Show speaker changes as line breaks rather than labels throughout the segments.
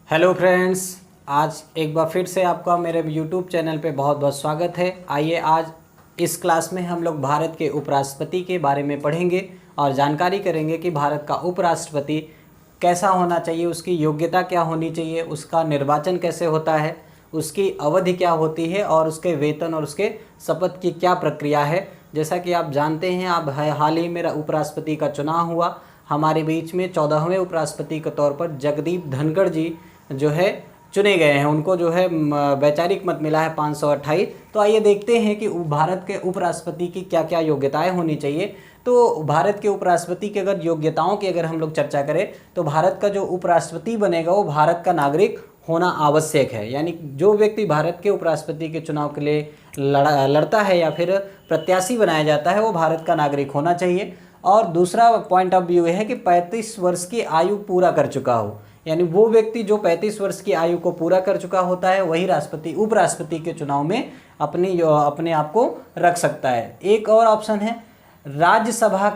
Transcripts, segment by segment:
Hello friends, आज एक बार फिर से आपका मेरे यूट्यूब चैनल पे बहुत बहुत स्वागत है। आइए आज इस क्लास में हम लोग भारत के उपराष्ट्रपति के बारे में पढ़ेंगे और जानकारी करेंगे कि भारत का उपराष्ट्रपति कैसा होना चाहिए, उसकी योग्यता क्या होनी चाहिए, उसका निर्वाचन कैसे होता है, उसकी अवधि क्या होती है और उसके वेतन और उसके शपथ की क्या प्रक्रिया है। जैसा कि आप जानते हैं, अब हाल ही में उपराष्ट्रपति का चुनाव हुआ। हमारे बीच में 14वें उपराष्ट्रपति के तौर पर जगदीप धनखड़ जी जो है चुने गए हैं। उनको जो है वैचारिक मत मिला है 528। तो आइए देखते हैं कि भारत के उपराष्ट्रपति की क्या क्या योग्यताएं होनी चाहिए। तो भारत के उपराष्ट्रपति की अगर योग्यताओं की अगर हम लोग चर्चा करें तो भारत का जो उपराष्ट्रपति बनेगा वो भारत का नागरिक होना आवश्यक है। यानी जो व्यक्ति भारत के उपराष्ट्रपति के चुनाव के लिए लड़ता है या फिर प्रत्याशी बनाया जाता है वो भारत का नागरिक होना चाहिए। और दूसरा पॉइंट ऑफ व्यू है कि 35 वर्ष की आयु पूरा कर चुका हो। यानी वो व्यक्ति जो 35 वर्ष की आयु को पूरा कर चुका होता है वही उपराष्ट्रपति के चुनाव में अपने आप को रख सकता है। एक और ऑप्शन है राज्यसभा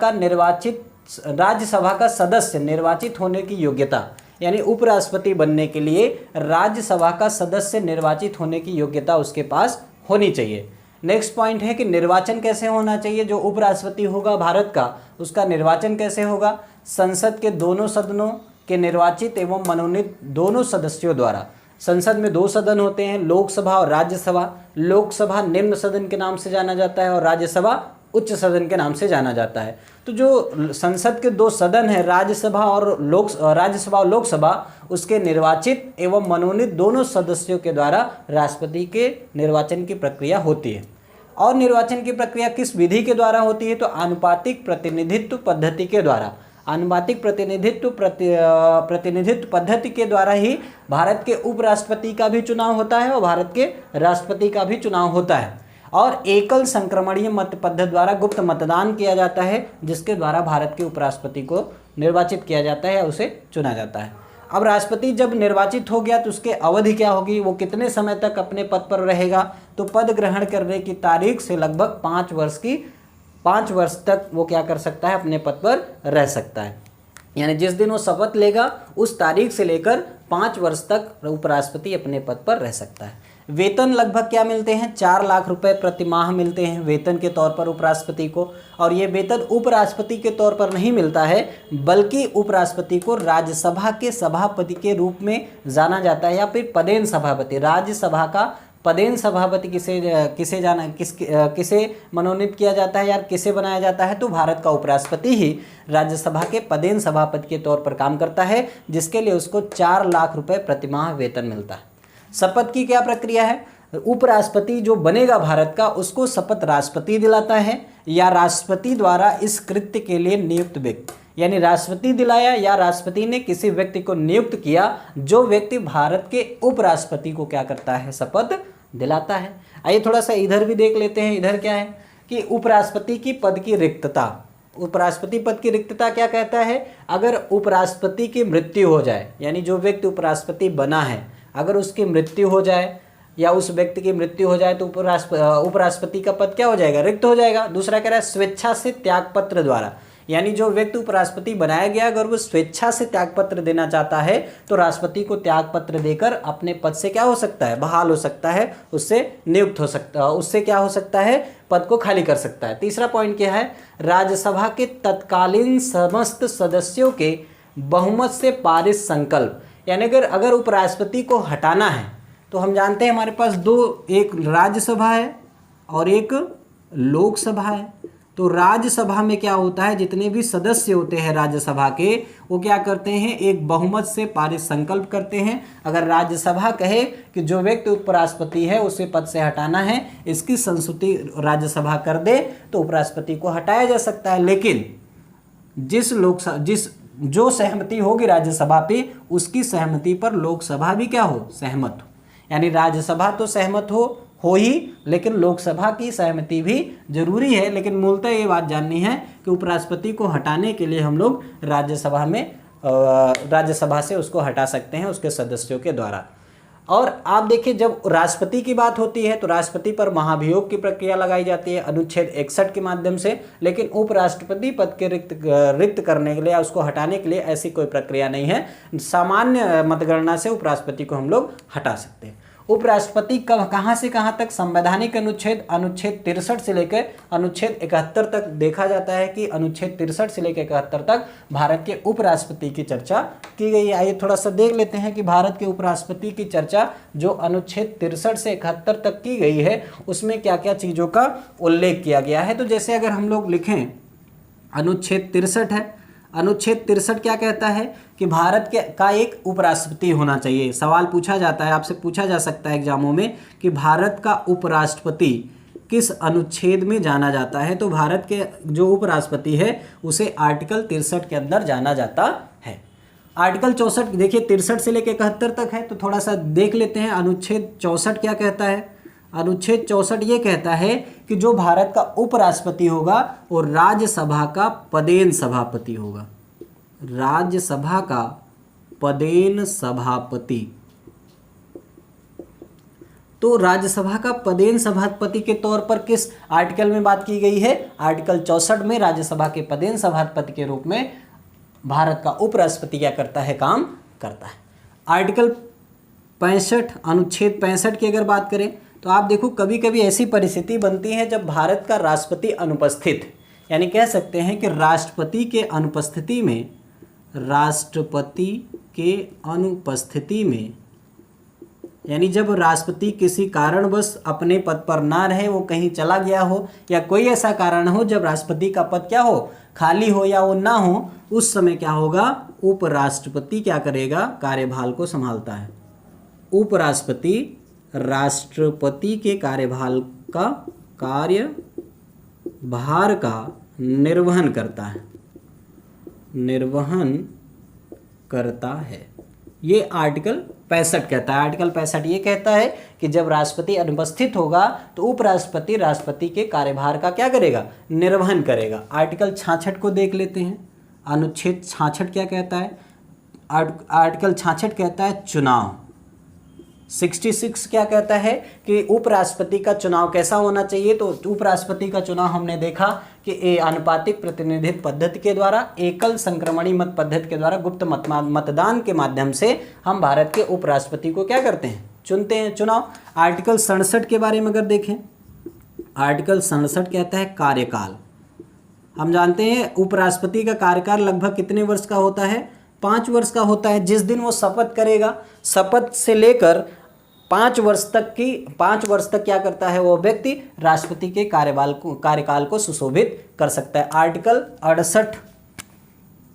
का सदस्य निर्वाचित होने की योग्यता। यानी उपराष्ट्रपति बनने के लिए राज्यसभा का सदस्य निर्वाचित होने की योग्यता उसके पास होनी चाहिए। नेक्स्ट पॉइंट है कि निर्वाचन कैसे होना चाहिए। जो उपराष्ट्रपति होगा भारत का उसका निर्वाचन कैसे होगा। संसद के दोनों सदनों के निर्वाचित एवं मनोनीत दोनों सदस्यों द्वारा। संसद में 2 सदन होते हैं, लोकसभा और राज्यसभा। लोकसभा निम्न सदन के नाम से जाना जाता है और राज्यसभा उच्च सदन के नाम से जाना जाता है। तो जो संसद के 2 सदन हैं, राज्यसभा और लोकसभा, उसके निर्वाचित एवं मनोनीत दोनों सदस्यों के द्वारा राष्ट्रपति के निर्वाचन की प्रक्रिया होती है। और निर्वाचन की प्रक्रिया किस विधि के द्वारा होती है तो आनुपातिक प्रतिनिधित्व पद्धति के द्वारा। आनुपातिक प्रतिनिधित्व पद्धति के द्वारा ही भारत के उपराष्ट्रपति का भी चुनाव होता है और भारत के राष्ट्रपति का भी चुनाव होता है। और एकल संक्रमणीय मत पद्धति द्वारा गुप्त मतदान किया जाता है जिसके द्वारा भारत के उपराष्ट्रपति को निर्वाचित किया जाता है या उसे चुना जाता है। अब राष्ट्रपति जब निर्वाचित हो गया तो उसके अवधि क्या होगी, वो कितने समय तक अपने पद पर रहेगा। तो पद ग्रहण करने की तारीख से लगभग 5 वर्ष तक वो क्या कर सकता है, अपने पद पर रह सकता है। यानी जिस दिन वो शपथ लेगा उस तारीख से लेकर 5 वर्ष तक उपराष्ट्रपति अपने पद पर रह सकता है। वेतन लगभग क्या मिलते हैं, 4 लाख रुपए प्रति माह मिलते हैं वेतन के तौर पर उपराष्ट्रपति को। और ये वेतन उपराष्ट्रपति के तौर पर नहीं मिलता है बल्कि उपराष्ट्रपति को राज्यसभा के सभापति के रूप में जाना जाता है या फिर पदेन सभापति। राज्यसभा का पदेन सभापति किसे मनोनीत किया जाता है यार, किसे बनाया जाता है तो भारत का उपराष्ट्रपति ही राज्यसभा के पदेन सभापति के तौर पर काम करता है जिसके लिए उसको 4 लाख रुपए प्रति माह वेतन मिलता है। शपथ की क्या प्रक्रिया है, उपराष्ट्रपति जो बनेगा भारत का उसको शपथ राष्ट्रपति दिलाता है या राष्ट्रपति द्वारा इस कृत्य के लिए नियुक्त व्यक्ति। यानी राष्ट्रपति दिलाया या राष्ट्रपति ने किसी व्यक्ति को नियुक्त किया जो व्यक्ति भारत के उपराष्ट्रपति को क्या करता है, शपथ दिलाता है। आइए थोड़ा सा इधर भी देख लेते हैं। इधर क्या है कि उपराष्ट्रपति की पद की रिक्तता। उपराष्ट्रपति पद की रिक्तता क्या कहता है, अगर उपराष्ट्रपति की मृत्यु हो जाए, यानी जो व्यक्ति उपराष्ट्रपति बना है अगर उसकी मृत्यु हो जाए या उस व्यक्ति की मृत्यु हो जाए तो उपराष्ट्रपति का पद क्या हो जाएगा, रिक्त हो जाएगा। दूसरा कह रहा है स्वेच्छा से त्यागपत्र द्वारा। यानी जो व्यक्ति उपराष्ट्रपति बनाया गया अगर वो स्वेच्छा से त्यागपत्र देना चाहता है तो राष्ट्रपति को त्यागपत्र देकर अपने पद से क्या हो सकता है, बहाल हो सकता है, उससे नियुक्त हो सकता है, उससे क्या हो सकता है, पद को खाली कर सकता है। तीसरा पॉइंट क्या है, राज्यसभा के तत्कालीन समस्त सदस्यों के बहुमत से पारित संकल्प। यानी अगर उपराष्ट्रपति को हटाना है तो हम जानते हैं हमारे पास 2, एक राज्यसभा है और एक लोकसभा है। तो राज्यसभा में क्या होता है, जितने भी सदस्य होते हैं राज्यसभा के वो क्या करते हैं, एक बहुमत से पारित संकल्प करते हैं। अगर राज्यसभा कहे कि जो व्यक्ति उपराष्ट्रपति है उसे पद से हटाना है, इसकी संस्तुति राज्यसभा कर दे तो उपराष्ट्रपति को हटाया जा सकता है। लेकिन जो सहमति होगी राज्यसभा पे उसकी सहमति पर लोकसभा भी क्या हो, सहमत हो। यानी राज्यसभा तो सहमत हो ही लेकिन लोकसभा की सहमति भी जरूरी है। लेकिन मूलतः ये बात जाननी है कि उपराष्ट्रपति को हटाने के लिए हम लोग राज्यसभा से उसको हटा सकते हैं उसके सदस्यों के द्वारा। और आप देखिए जब राष्ट्रपति की बात होती है तो राष्ट्रपति पर महाभियोग की प्रक्रिया लगाई जाती है अनुच्छेद 61 के माध्यम से, लेकिन उपराष्ट्रपति पद के रिक्त करने के लिए या उसको हटाने के लिए ऐसी कोई प्रक्रिया नहीं है। सामान्य मतगणना से उपराष्ट्रपति को हम लोग हटा सकते हैं। उपराष्ट्रपति कहाँ से कहाँ तक संवैधानिक अनुच्छेद 63 से लेकर अनुच्छेद 71 तक देखा जाता है कि अनुच्छेद 63 से लेकर 71 तक भारत के उपराष्ट्रपति की चर्चा की गई है। आइए थोड़ा सा देख लेते हैं कि भारत के उपराष्ट्रपति की चर्चा जो अनुच्छेद 63 से 71 तक की गई है उसमें क्या क्या चीज़ों का उल्लेख किया गया है। तो जैसे अगर हम लोग लिखें अनुच्छेद 63 है, अनुच्छेद 63 क्या कहता है कि भारत का एक उपराष्ट्रपति होना चाहिए। सवाल पूछा जाता है, आपसे पूछा जा सकता है एग्जामों में कि भारत का उपराष्ट्रपति किस अनुच्छेद में जाना जाता है। तो भारत के जो उपराष्ट्रपति है उसे आर्टिकल 63 के अंदर जाना जाता है। आर्टिकल 64 देखिए 63 से लेकर 71 तक है, तो थोड़ा सा देख लेते हैं। अनुच्छेद 64 क्या कहता है। अनुच्छेद 64 ये कहता है कि जो भारत का उपराष्ट्रपति होगा वो राज्यसभा का पदेन सभापति होगा। राज्यसभा का पदेन सभापति। तो राज्यसभा का पदेन सभापति के तौर पर किस आर्टिकल में बात की गई है। आर्टिकल 64 में राज्यसभा के पदेन सभापति के रूप में भारत का उपराष्ट्रपति क्या करता है, काम करता है। आर्टिकल 65 अनुच्छेद 65 की अगर बात करें तो आप देखो कभी कभी ऐसी परिस्थिति बनती है जब भारत का राष्ट्रपति अनुपस्थित, यानी कह सकते हैं कि राष्ट्रपति के अनुपस्थिति में, राष्ट्रपति के अनुपस्थिति में, यानी जब राष्ट्रपति किसी कारणवश अपने पद पर ना रहे, वो कहीं चला गया हो या कोई ऐसा कारण हो जब राष्ट्रपति का पद क्या हो, खाली हो या वो ना हो, उस समय क्या होगा, उपराष्ट्रपति क्या करेगा, कार्यभार को संभालता है। उपराष्ट्रपति राष्ट्रपति के कार्यभार का निर्वहन करता है, निर्वहन करता है। ये आर्टिकल 65 कहता है। आर्टिकल 65 ये कहता है कि जब राष्ट्रपति अनुपस्थित होगा तो उपराष्ट्रपति राष्ट्रपति के कार्यभार का क्या करेगा, निर्वहन करेगा। आर्टिकल 66 को देख लेते हैं। अनुच्छेद 66 क्या कहता है। आर्टिकल 66 कहता है चुनाव। 66 क्या कहता है कि उपराष्ट्रपति का चुनाव कैसा होना चाहिए। तो उपराष्ट्रपति का चुनाव हमने देखा कि आनुपातिक प्रतिनिधित्व पद्धति के द्वारा, एकल संक्रमणी मत पद्धति के द्वारा, गुप्त मतदान के माध्यम से हम भारत के उपराष्ट्रपति को क्या करते हैं, चुनते हैं, चुनाव। आर्टिकल 67 के बारे में अगर देखें, आर्टिकल 67 कहता है कार्यकाल। हम जानते हैं उपराष्ट्रपति का कार्यकाल लगभग कितने वर्ष का होता है, 5 वर्ष का होता है। जिस दिन वो शपथ करेगा, शपथ से लेकर 5 वर्ष तक क्या करता है वो व्यक्ति, राष्ट्रपति के कार्यकाल को सुशोभित कर सकता है। आर्टिकल 68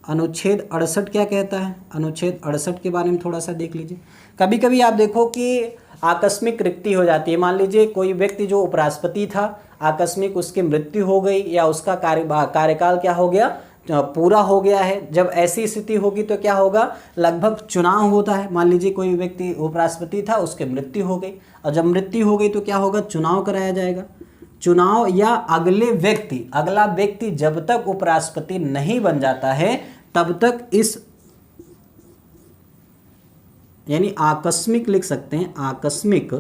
अनुच्छेद 68 क्या कहता है। अनुच्छेद 68 के बारे में थोड़ा सा देख लीजिए। कभी कभी आप देखो कि आकस्मिक रिक्ति हो जाती है। मान लीजिए कोई व्यक्ति जो उपराष्ट्रपति था, आकस्मिक उसकी मृत्यु हो गई या उसका कार्यकाल क्या हो गया, पूरा हो गया है। जब ऐसी स्थिति होगी तो क्या होगा, लगभग चुनाव होता है। मान लीजिए कोई व्यक्ति उपराष्ट्रपति था, उसकी मृत्यु हो गई, और जब मृत्यु हो गई तो क्या होगा, चुनाव कराया जाएगा। चुनाव या अगला व्यक्ति जब तक उपराष्ट्रपति नहीं बन जाता है तब तक इस, यानी आकस्मिक लिख सकते हैं, आकस्मिक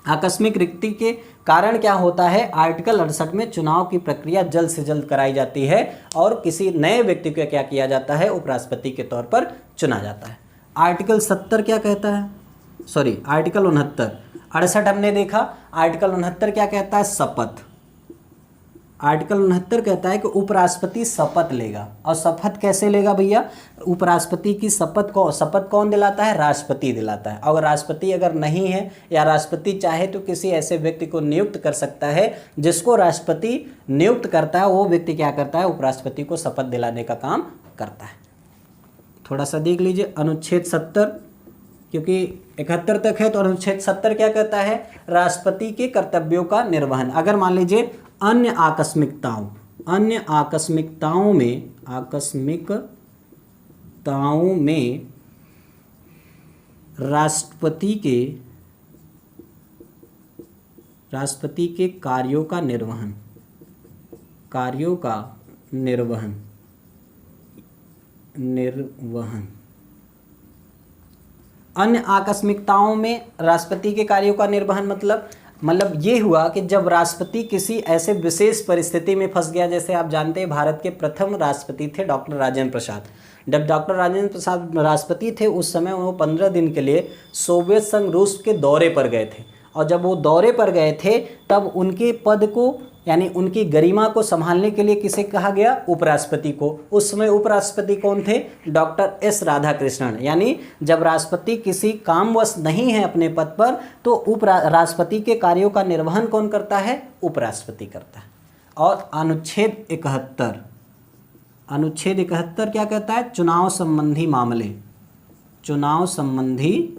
आकस्मिक रिक्ति के कारण क्या होता है, आर्टिकल 68 में चुनाव की प्रक्रिया जल्द से जल्द कराई जाती है और किसी नए व्यक्ति को क्या किया जाता है, उपराष्ट्रपति के तौर पर चुना जाता है। आर्टिकल 70 क्या कहता है, आर्टिकल 69, 68 हमने देखा। आर्टिकल 69 क्या कहता है, शपथ। आर्टिकल 69 कहता है कि उपराष्ट्रपति शपथ लेगा, और शपथ कैसे लेगा भैया, उपराष्ट्रपति की शपथ कौन दिलाता है, राष्ट्रपति दिलाता है। अगर राष्ट्रपति अगर नहीं है या राष्ट्रपति चाहे तो किसी ऐसे व्यक्ति को नियुक्त कर सकता है, जिसको राष्ट्रपति नियुक्त करता है वो व्यक्ति क्या करता है, उपराष्ट्रपति को शपथ दिलाने का काम करता है। थोड़ा सा देख लीजिए अनुच्छेद 70, क्योंकि 71 तक है तो अनुच्छेद 70 क्या कहता है, राष्ट्रपति के कर्तव्यों का निर्वहन। अगर मान लीजिए अन्य आकस्मिकताओं में राष्ट्रपति के कार्यों का निर्वहन अन्य आकस्मिकताओं में राष्ट्रपति के कार्यों का निर्वहन मतलब ये हुआ कि जब राष्ट्रपति किसी ऐसे विशेष परिस्थिति में फंस गया, जैसे आप जानते हैं भारत के प्रथम राष्ट्रपति थे डॉक्टर राजेंद्र प्रसाद। जब डॉक्टर राजेंद्र प्रसाद राष्ट्रपति थे उस समय वो 15 दिन के लिए सोवियत संघ रूस के दौरे पर गए थे, और जब वो दौरे पर गए थे तब उनके पद को यानी उनकी गरिमा को संभालने के लिए किसे कहा गया? उपराष्ट्रपति को। उस समय उपराष्ट्रपति कौन थे? Doctor S Radhakrishnan. यानी जब राष्ट्रपति किसी कामवश नहीं है अपने पद पर तो उपराष्ट्रपति के कार्यों का निर्वहन कौन करता है? उपराष्ट्रपति करता है। और अनुच्छेद 71 क्या कहता है? चुनाव संबंधी मामले, चुनाव संबंधी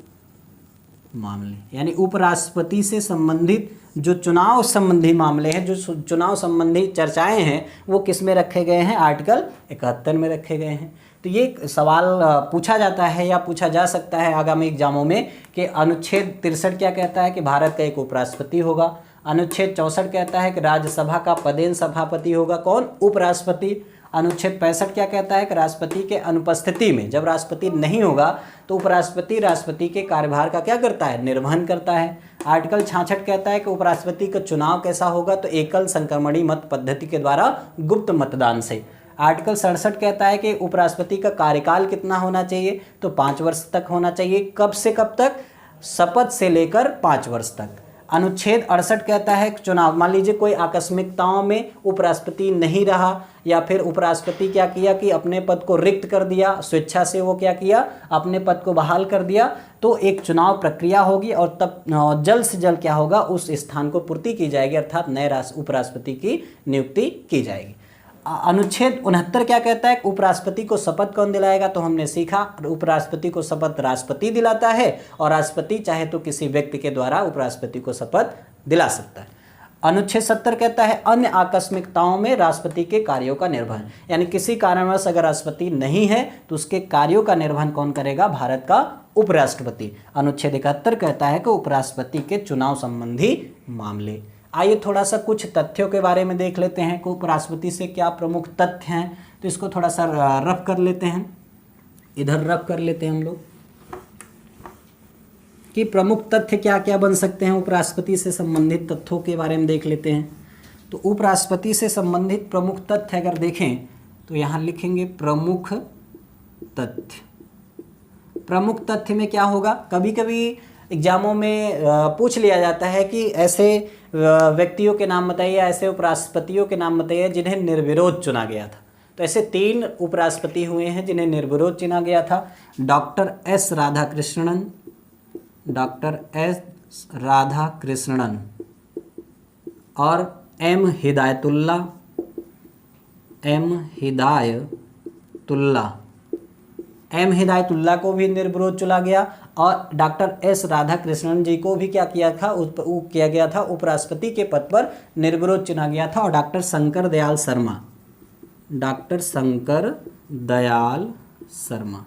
मामले यानी उपराष्ट्रपति से संबंधित जो चुनाव संबंधी मामले हैं, जो चुनाव संबंधी चर्चाएं हैं, वो किस में रखे गए हैं? आर्टिकल 71 में रखे गए हैं। तो ये सवाल पूछा जाता है या पूछा जा सकता है आगामी एग्जामों में कि अनुच्छेद 63 क्या कहता है कि भारत का एक उपराष्ट्रपति होगा। अनुच्छेद 64 कहता है कि राज्यसभा का पदेन सभापति होगा कौन? उपराष्ट्रपति। अनुच्छेद 65 क्या कहता है कि राष्ट्रपति के अनुपस्थिति में, जब राष्ट्रपति नहीं होगा तो उपराष्ट्रपति राष्ट्रपति के कार्यभार का क्या करता है? निर्वहन करता है। आर्टिकल 66 कहता है कि उपराष्ट्रपति का चुनाव कैसा होगा? तो एकल संक्रमणी मत पद्धति के द्वारा गुप्त मतदान से। आर्टिकल 67 कहता है कि उपराष्ट्रपति का कार्यकाल कितना होना चाहिए? तो 5 वर्ष तक होना चाहिए। कब से कब तक? शपथ से लेकर 5 वर्ष तक। अनुच्छेद 68 कहता है चुनाव, मान लीजिए कोई आकस्मिकताओं में उपराष्ट्रपति नहीं रहा या फिर उपराष्ट्रपति क्या किया कि अपने पद को रिक्त कर दिया, स्वेच्छा से वो क्या किया? अपने पद को बहाल कर दिया, तो एक चुनाव प्रक्रिया होगी और तब जल्द से जल्द क्या होगा? उस स्थान को पूर्ति की जाएगी, अर्थात नए उपराष्ट्रपति की नियुक्ति की जाएगी। अनुच्छेद 69 क्या कहता है? उपराष्ट्रपति को शपथ कौन दिलाएगा? तो हमने सीखा उपराष्ट्रपति को शपथ राष्ट्रपति दिलाता है, और राष्ट्रपति चाहे तो किसी व्यक्ति के द्वारा उपराष्ट्रपति को शपथ दिला सकता है। अनुच्छेद 70 कहता है अन्य आकस्मिकताओं में राष्ट्रपति के कार्यों का निर्वहन, यानी किसी कारणवश अगर राष्ट्रपति नहीं है तो उसके कार्यों का निर्वहन कौन करेगा? भारत का उपराष्ट्रपति। अनुच्छेद 71 कहता है कि उपराष्ट्रपति के चुनाव संबंधी मामले। आइए थोड़ा सा कुछ तथ्यों के बारे में देख लेते हैं कि उपराष्ट्रपति से क्या प्रमुख तथ्य हैं। तो इसको थोड़ा सा रफ कर लेते हैं, इधर रफ कर लेते हैं हम लोग कि प्रमुख तथ्य क्या क्या बन सकते हैं। उपराष्ट्रपति से संबंधित तथ्यों के बारे में देख लेते हैं। तो उपराष्ट्रपति से संबंधित प्रमुख तथ्य अगर देखें तो यहाँ लिखेंगे प्रमुख तथ्य। प्रमुख तथ्य में क्या होगा? कभी कभी एग्जामों में पूछ लिया जाता है कि ऐसे व्यक्तियों के नाम बताइए, ऐसे उपराष्ट्रपतियों के नाम बताइए जिन्हें निर्विरोध चुना गया था। तो ऐसे 3 उपराष्ट्रपति हुए हैं जिन्हें निर्विरोध चुना गया था। Doctor S Radhakrishnan, doctor S Radhakrishnan और एम हिदायतुल्ला एम हिदायतुल्ला को भी निर्विरोध चुना गया, और डॉक्टर एस राधाकृष्णन जी को भी क्या किया था? किया गया था उपराष्ट्रपति के पद पर निर्विरोध चुना गया था। और डॉक्टर शंकर दयाल शर्मा,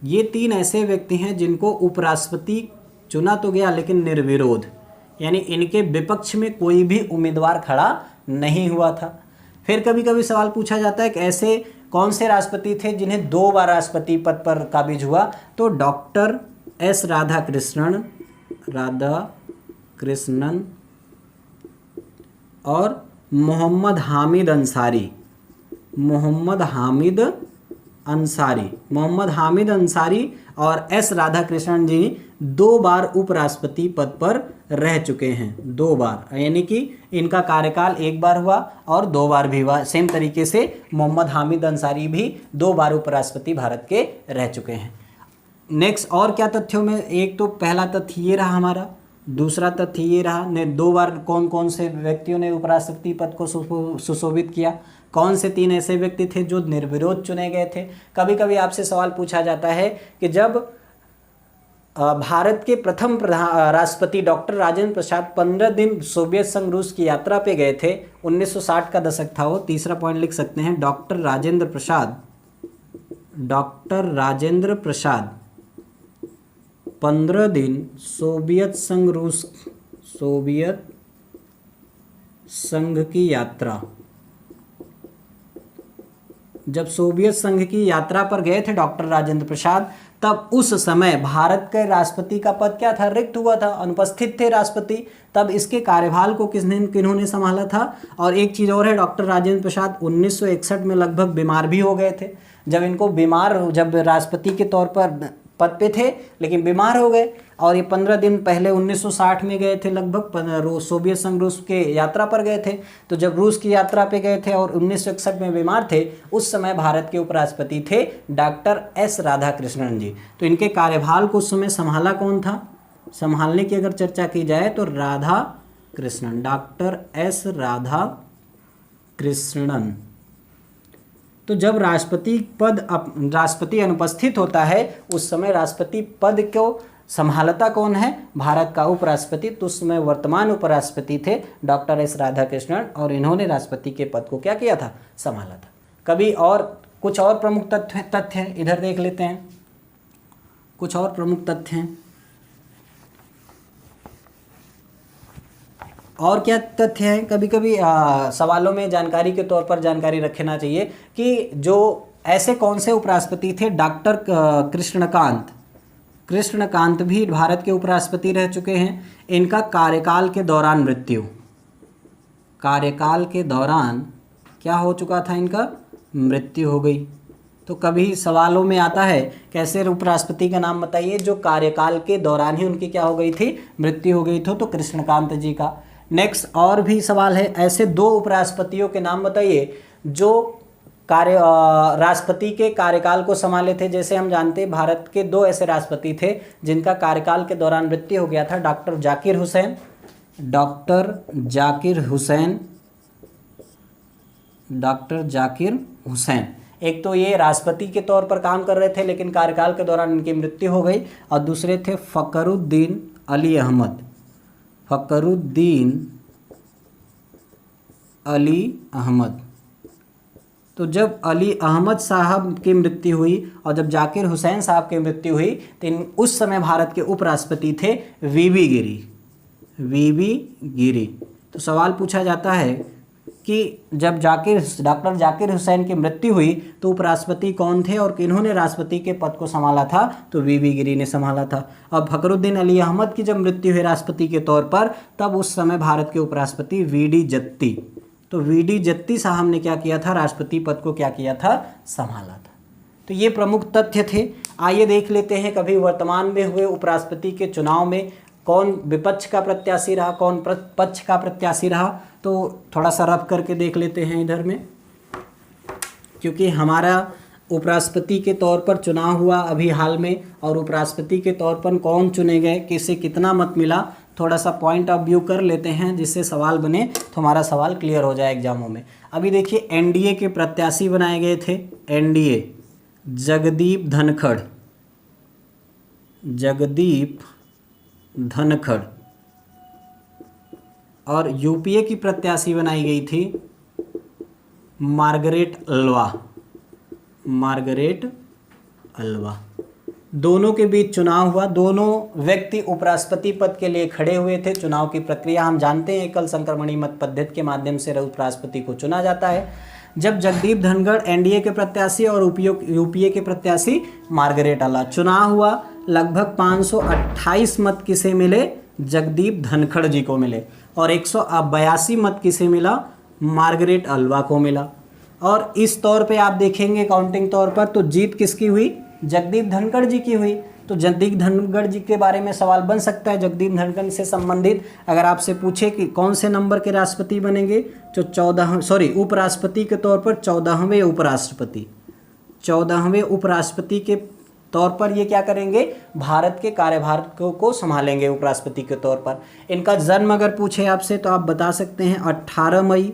ये 3 ऐसे व्यक्ति हैं जिनको उपराष्ट्रपति चुना तो गया लेकिन निर्विरोध, यानी इनके विपक्ष में कोई भी उम्मीदवार खड़ा नहीं हुआ था। फिर कभी कभी सवाल पूछा जाता है कि ऐसे कौन से राष्ट्रपति थे जिन्हें 2 बार राष्ट्रपति पद पर काबिज हुआ? तो डॉक्टर एस राधाकृष्णन और मोहम्मद हामिद अंसारी और एस राधाकृष्णन जी 2 बार उपराष्ट्रपति पद पर रह चुके हैं, 2 बार, यानी कि इनका कार्यकाल 1 बार हुआ और 2 बार भी हुआ। सेम तरीके से मोहम्मद हामिद अंसारी भी 2 बार उपराष्ट्रपति भारत के रह चुके हैं। नेक्स्ट और क्या तथ्यों में? एक तो पहला तथ्य ये रहा हमारा, दूसरा तथ्य ये रहा 2 बार कौन कौन से व्यक्तियों ने उपराष्ट्रपति पद को सुशोभित किया, कौन से 3 ऐसे व्यक्ति थे जो निर्विरोध चुने गए थे। कभी कभी आपसे सवाल पूछा जाता है कि जब भारत के प्रथम राष्ट्रपति डॉक्टर राजेंद्र प्रसाद 15 दिन सोवियत संघ रूस की यात्रा पे गए थे, 1960 का दशक था वो, तीसरा पॉइंट लिख सकते हैं। डॉक्टर राजेंद्र प्रसाद 15 दिन सोवियत संघ की यात्रा, जब सोवियत संघ की यात्रा पर गए थे डॉक्टर राजेंद्र प्रसाद, तब उस समय भारत के राष्ट्रपति का पद क्या था, रिक्त हुआ था, अनुपस्थित थे राष्ट्रपति। तब इसके कार्यभार को किन्होंने संभाला था। और एक चीज़ और है, डॉक्टर राजेंद्र प्रसाद 1961 में लगभग बीमार भी हो गए थे। जब राष्ट्रपति के तौर पर पद पे थे लेकिन बीमार हो गए, और ये 15 दिन पहले 1960 में गए थे, लगभग सोवियत संघ रूस के यात्रा पर गए थे। तो जब रूस की यात्रा पे गए थे और 1961 में बीमार थे, उस समय भारत के उपराष्ट्रपति थे डॉक्टर एस राधाकृष्णन जी। तो इनके कार्यभार को उस समय संभाला कौन था, संभालने की अगर चर्चा की जाए तो राधाकृष्णन, डॉक्टर एस राधाकृष्णन। तो जब राष्ट्रपति अनुपस्थित होता है, उस समय राष्ट्रपति पद को संभालता कौन है, भारत का उपराष्ट्रपति। तो उस समय वर्तमान उपराष्ट्रपति थे डॉक्टर एस राधाकृष्णन, और इन्होंने राष्ट्रपति के पद को क्या किया था, संभाला था। कभी और कुछ और प्रमुख तथ्य इधर देख लेते हैं, कुछ और प्रमुख तथ्य हैं। और क्या तथ्य हैं, कभी कभी सवालों में जानकारी के तौर पर जानकारी रखना चाहिए कि जो ऐसे कौन से उपराष्ट्रपति थे, डॉक्टर कृष्णकांत भी भारत के उपराष्ट्रपति रह चुके हैं। इनका कार्यकाल के दौरान क्या हो चुका था, इनका मृत्यु हो गई। तो कभी सवालों में आता है कैसे उपराष्ट्रपति का नाम बताइए जो कार्यकाल के दौरान ही उनकी क्या हो गई थी, मृत्यु हो गई थी, तो कृष्णकांत जी का। नेक्स्ट और भी सवाल है, ऐसे 2 उपराष्ट्रपतियों के नाम बताइए जो राष्ट्रपति के कार्यकाल को संभाले थे। जैसे हम जानते हैं भारत के 2 ऐसे राष्ट्रपति थे जिनका कार्यकाल के दौरान मृत्यु हो गया था, डॉक्टर जाकिर हुसैन। एक तो ये राष्ट्रपति के तौर पर काम कर रहे थे लेकिन कार्यकाल के दौरान इनकी मृत्यु हो गई, और दूसरे थे फखरुद्दीन अली अहमद। तो जब अली अहमद साहब की मृत्यु हुई और जब जाकिर हुसैन साहब की मृत्यु हुई, तो उस समय भारत के उपराष्ट्रपति थे वीबी गिरी। तो सवाल पूछा जाता है कि जब डॉक्टर जाकिर हुसैन की मृत्यु हुई तो उपराष्ट्रपति कौन थे और किन्होंने राष्ट्रपति के पद को संभाला था, तो वीबी गिरी ने संभाला था। अब फखरुद्दीन अली अहमद की जब मृत्यु हुई राष्ट्रपति के तौर पर, तब उस समय भारत के उपराष्ट्रपति वीडी जत्ती। तो वीडी जत्ती साहब ने क्या किया था, राष्ट्रपति पद को क्या किया था, संभाला था। तो ये प्रमुख तथ्य थे। आइए देख लेते हैं कभी वर्तमान में हुए उपराष्ट्रपति के चुनाव में कौन विपक्ष का प्रत्याशी रहा, कौन पक्ष का प्रत्याशी रहा। तो थोड़ा सा रफ करके देख लेते हैं इधर में, क्योंकि हमारा उपराष्ट्रपति के तौर पर चुनाव हुआ अभी हाल में, और उपराष्ट्रपति के तौर पर कौन चुने गए, किसे कितना मत मिला, थोड़ा सा पॉइंट ऑफ व्यू कर लेते हैं जिससे सवाल बने तो हमारा सवाल क्लियर हो जाए एग्जामों में। अभी देखिए एनडीए के प्रत्याशी बनाए गए थे, एनडीए जगदीप धनखड़, और यूपीए की प्रत्याशी बनाई गई थी मार्गरेट अल्वा। दोनों के बीच चुनाव हुआ, दोनों व्यक्ति उपराष्ट्रपति पद के लिए खड़े हुए थे। चुनाव की प्रक्रिया हम जानते हैं, एकल संक्रमणी मत पद्धति के माध्यम से उपराष्ट्रपति को चुना जाता है। जब जगदीप धनखड़ एनडीए के प्रत्याशी और यूपीए के प्रत्याशी मार्गरेट अल्वा, चुनाव हुआ, लगभग 528 मत किसे मिले, जगदीप धनखड़ जी को मिले, और 182 मत किसे मिला, मार्गरेट अल्वा को मिला। और इस तौर पे आप देखेंगे काउंटिंग तौर पर तो जीत किसकी हुई, जगदीप धनखड़ जी की हुई। तो जगदीप धनखड़ जी के बारे में सवाल बन सकता है, जगदीप धनखड़ से संबंधित अगर आपसे पूछे कि कौन से नंबर के राष्ट्रपति बनेंगे, तो उपराष्ट्रपति के तौर पर 14वें उपराष्ट्रपति के तौर पर ये क्या करेंगे, भारत के कार्यभार को संभालेंगे उपराष्ट्रपति के तौर पर। इनका जन्म अगर पूछे आपसे तो आप बता सकते हैं 18 मई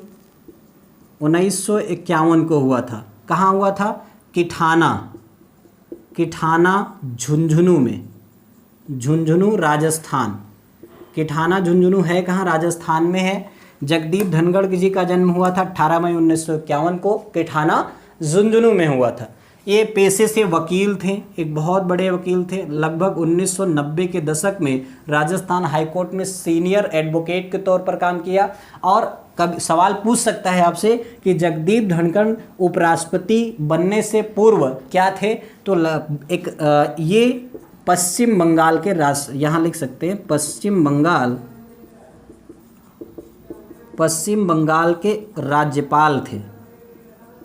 1951 को हुआ था। कहाँ हुआ था, किठाना झुंझुनू राजस्थान। किठाना झुंझुनू है कहाँ, राजस्थान में है। जगदीप धनखड़ जी का जन्म हुआ था 18 मई 1951 को, किठाना झुंझुनू में हुआ था। ये पेशे से वकील थे, एक बहुत बड़े वकील थे। लगभग 1990 के दशक में राजस्थान हाईकोर्ट में सीनियर एडवोकेट के तौर पर काम किया, और कब सवाल पूछ सकता है आपसे कि जगदीप धनखड़ उपराष्ट्रपति बनने से पूर्व क्या थे, तो ये पश्चिम बंगाल के यहाँ लिख सकते हैं पश्चिम बंगाल के राज्यपाल थे।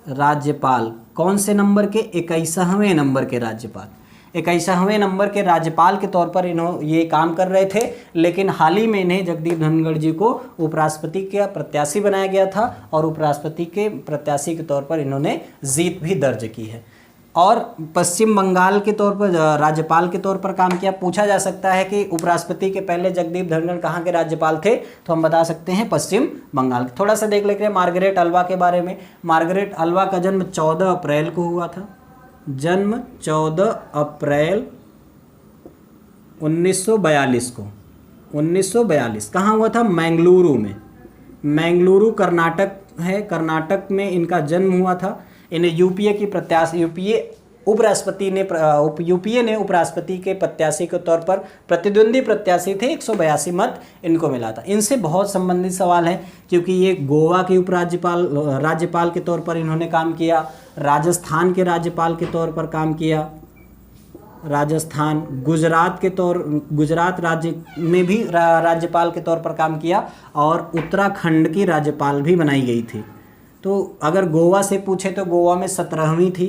राज्यपाल कौन से नंबर के? 21वें नंबर के राज्यपाल। 21वें नंबर के राज्यपाल के तौर पर ये काम कर रहे थे, लेकिन हाल ही में इन्हें जगदीप धनखड़ जी को उपराष्ट्रपति का प्रत्याशी बनाया गया था और उपराष्ट्रपति के प्रत्याशी के तौर पर इन्होंने जीत भी दर्ज की है और पश्चिम बंगाल के तौर पर राज्यपाल के तौर पर काम किया। पूछा जा सकता है कि उपराष्ट्रपति के पहले जगदीप धनखड़ कहाँ के राज्यपाल थे, तो हम बता सकते हैं पश्चिम बंगाल के। थोड़ा सा देख लेते हैं मार्गरेट अल्वा के बारे में। मार्गरेट अल्वा का जन्म 14 अप्रैल को हुआ था। जन्म 14 अप्रैल 1942 को। 1942 कहाँ हुआ था? मैंगलुरु में। मैंगलुरु कर्नाटक है, कर्नाटक में इनका जन्म हुआ था। इन्हें यूपीए की प्रत्याशी यूपीए ने उपराष्ट्रपति के प्रत्याशी के तौर पर प्रतिद्वंदी प्रत्याशी थे। 182 मत इनको मिला था। इनसे बहुत संबंधित सवाल है क्योंकि ये गोवा के राज्यपाल के तौर पर इन्होंने काम किया, राजस्थान के राज्यपाल के तौर पर काम किया, राजस्थान, गुजरात राज्य में भी राज्यपाल के तौर पर काम किया और उत्तराखंड की राज्यपाल भी बनाई गई थी। तो अगर गोवा से पूछे तो गोवा में 17वीं थी